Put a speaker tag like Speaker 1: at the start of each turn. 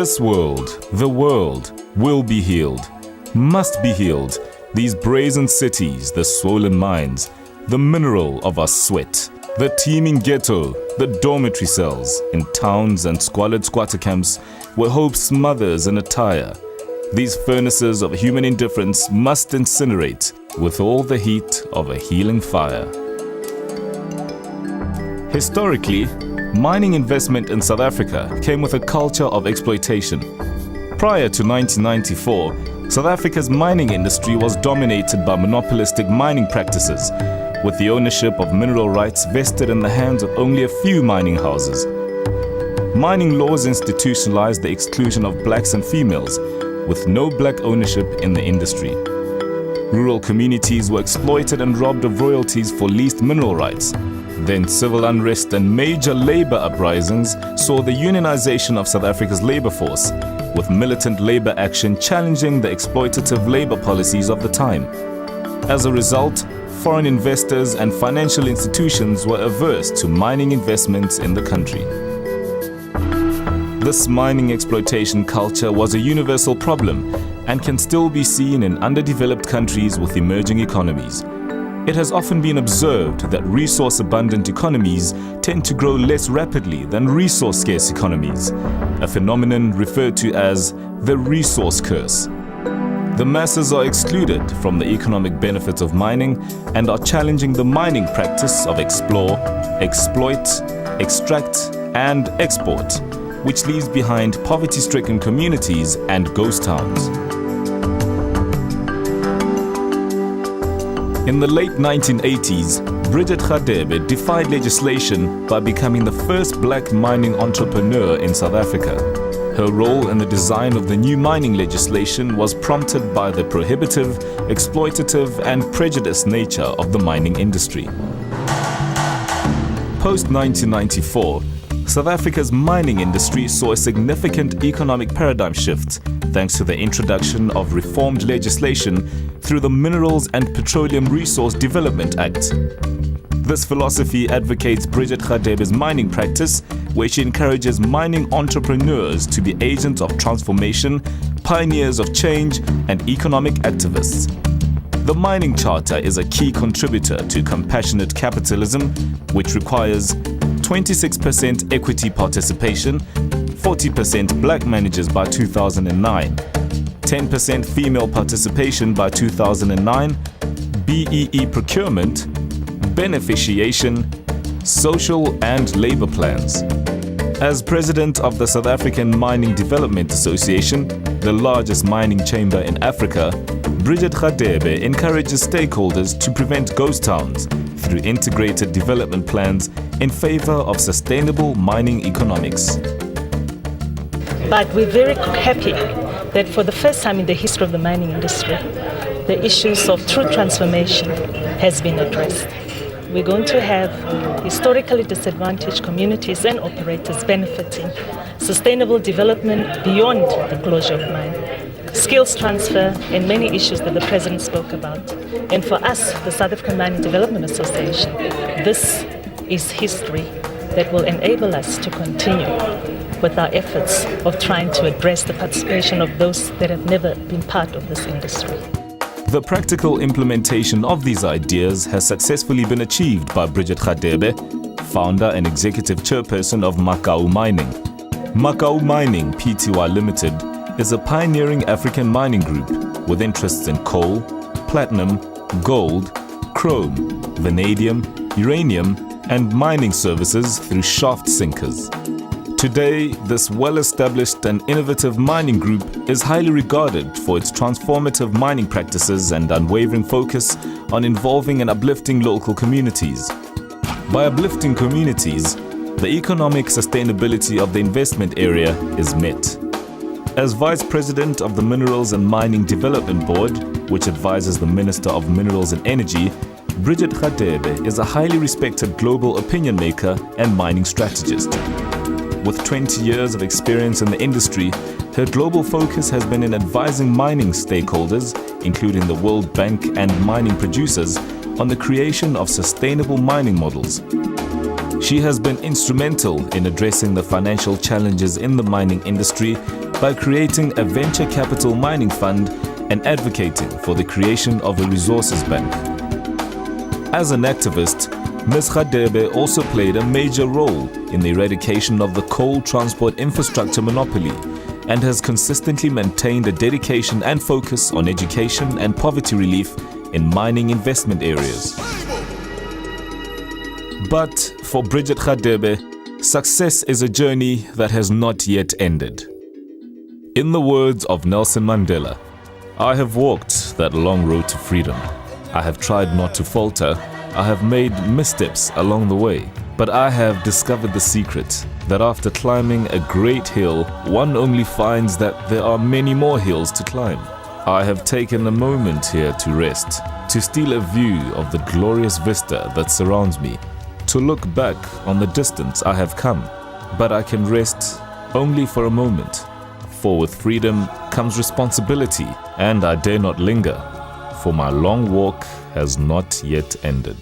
Speaker 1: This world, the world, will be healed, must be healed. These brazen cities, the swollen mines, the mineral of our sweat, the teeming ghetto, the dormitory cells, in towns and squalid squatter camps where hope smothers in attire. These furnaces of human indifference must incinerate with all the heat of a healing fire. Historically, mining investment in South Africa came with a culture of exploitation. Prior to 1994, South Africa's mining industry was dominated by monopolistic mining practices, with the ownership of mineral rights vested in the hands of only a few mining houses. Mining laws institutionalized the exclusion of blacks and females, with no black ownership in the industry. Rural communities were exploited and robbed of royalties for leased mineral rights. Then civil unrest and major labor uprisings saw the unionization of South Africa's labor force, with militant labor action challenging the exploitative labor policies of the time. As a result, foreign investors and financial institutions were averse to mining investments in the country. This mining exploitation culture was a universal problem and can still be seen in underdeveloped countries with emerging economies. It has often been observed that resource-abundant economies tend to grow less rapidly than resource-scarce economies, a phenomenon referred to as the resource curse. The masses are excluded from the economic benefits of mining and are challenging the mining practice of explore, exploit, extract, and export, which leaves behind poverty-stricken communities and ghost towns. In the late 1980s, Bridgette Radebe defied legislation by becoming the first black mining entrepreneur in South Africa. Her role in the design of the new mining legislation was prompted by the prohibitive, exploitative, and prejudiced nature of the mining industry. Post-1994, South Africa's mining industry saw a significant economic paradigm shift thanks to the introduction of reformed legislation through the Minerals and Petroleum Resource Development Act. This philosophy advocates Bridgette Radebe's mining practice, where she encourages mining entrepreneurs to be agents of transformation, pioneers of change, and economic activists. The Mining Charter is a key contributor to compassionate capitalism, which requires 26% equity participation, 40% black managers by 2009, 10% female participation by 2009, BEE procurement, beneficiation, social and labor plans. As president of the South African Mining Development Association, the largest mining chamber in Africa, Bridgette Radebe encourages stakeholders to prevent ghost towns through integrated development plans in favor of sustainable mining economics.
Speaker 2: But we're very happy that for the first time in the history of the mining industry, the issues of true transformation has been addressed. We're going to have historically disadvantaged communities and operators benefiting, sustainable development beyond the closure of mine, skills transfer, and many issues that the President spoke about. And for us, the South African Mining Development Association, this is history that will enable us to continue with our efforts of trying to address the participation of those that have never been part of this industry.
Speaker 1: The practical implementation of these ideas has successfully been achieved by Bridgette Radebe, founder and executive chairperson of Makau Mining. Makau Mining Pty Limited is a pioneering African mining group with interests in coal, platinum, gold, chrome, vanadium, uranium, and mining services through shaft sinkers. Today, this well-established and innovative mining group is highly regarded for its transformative mining practices and unwavering focus on involving and uplifting local communities. By uplifting communities, the economic sustainability of the investment area is met. As Vice President of the Minerals and Mining Development Board, which advises the Minister of Minerals and Energy, Bridgette Radebe is a highly respected global opinion maker and mining strategist. With 20 years of experience in the industry, her global focus has been in advising mining stakeholders, including the World Bank and mining producers, on the creation of sustainable mining models. She has been instrumental in addressing the financial challenges in the mining industry by creating a venture capital mining fund and advocating for the creation of a resources bank. As an activist, Ms. Radebe also played a major role in the eradication of the coal transport infrastructure monopoly and has consistently maintained a dedication and focus on education and poverty relief in mining investment areas. But for Bridgette Radebe, success is a journey that has not yet ended. In the words of Nelson Mandela, "I have walked that long road to freedom. I have tried not to falter. I have made missteps along the way. But I have discovered the secret that after climbing a great hill, one only finds that there are many more hills to climb. I have taken a moment here to rest, to steal a view of the glorious vista that surrounds me, to look back on the distance I have come. But I can rest only for a moment, for with freedom comes responsibility, and I dare not linger, for my long walk has not yet ended."